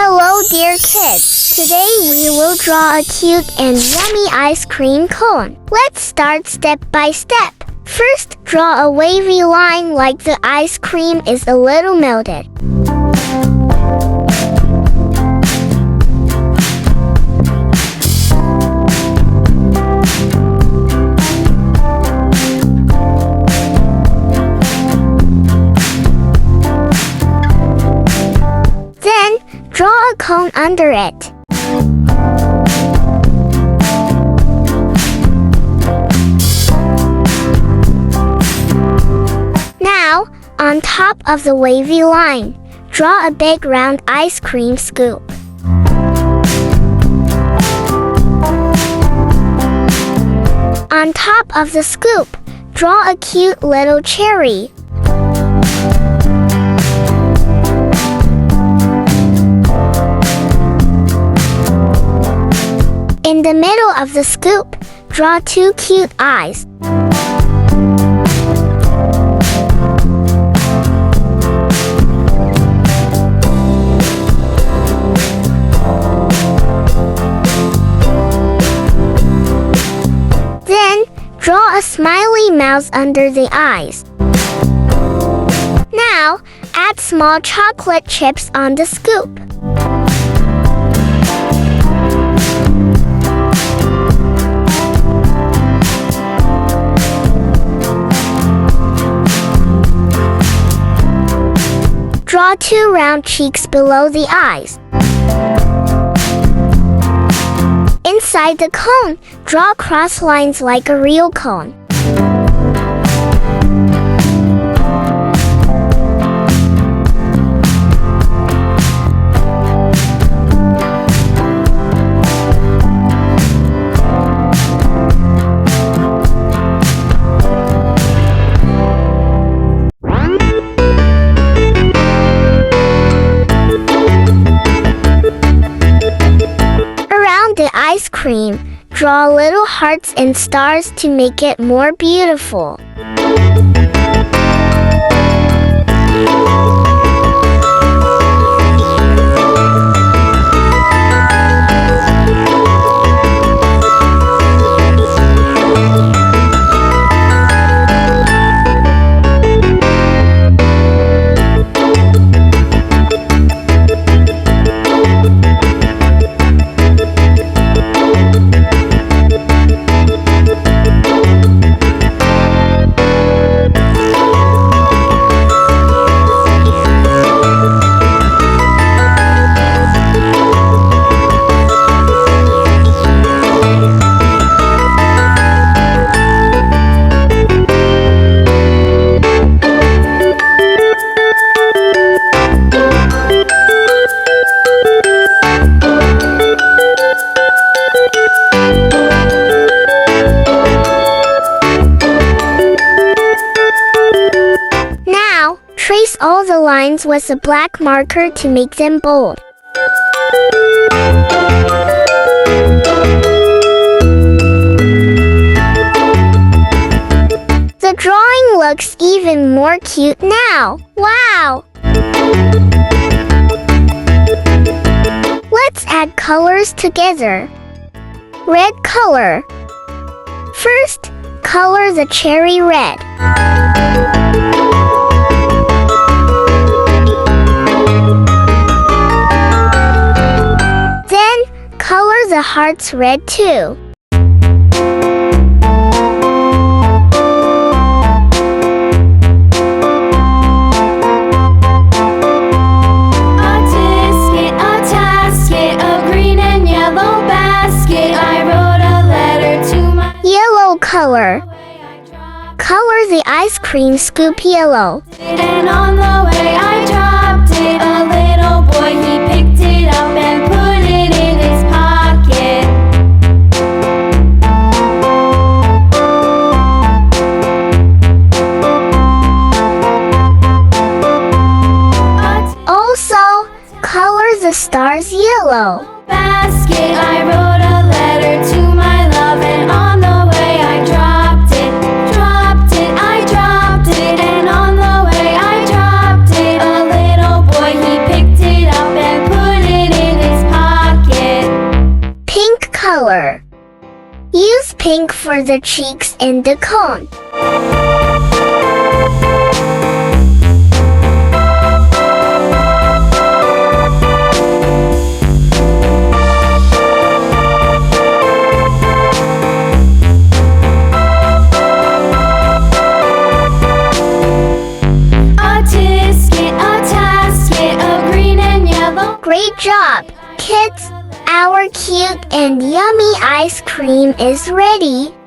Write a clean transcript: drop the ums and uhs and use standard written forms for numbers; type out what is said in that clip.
Hello dear kids, today we will draw a cute and yummy ice cream cone. Let's start step by step. First, draw a wavy line like the ice cream is a little melted. Draw a cone under it. Now, on top of the wavy line, draw a big round ice cream scoop. On top of the scoop, draw a cute little cherry. In the middle of the scoop, draw two cute eyes. Then, draw a smiley mouth under the eyes. Now, add small chocolate chips on the scoop. Draw two round cheeks below the eyes. Inside the cone, draw cross lines like a real cone. The ice cream, draw little hearts and stars to make it more beautiful. Trace all the lines with a black marker to make them bold. The drawing looks even more cute now. Wow! Let's add colors together. Red color. First, color the cherry red. Color the hearts red too. A green and yellow basket. I wrote a letter to my yellow color. Color the ice cream scoop yellow. And on the way I dropped it. A little boy, he picked it up and put it in his pocket. Also, color the stars yellow. Basket, I wrote a letter to my love, and on the way I dropped it. I dropped it, and on the way I dropped it. A little boy, he picked it up and put it pink for the cheeks in the cone. Great job, kids! Our cute and yummy ice cream is ready.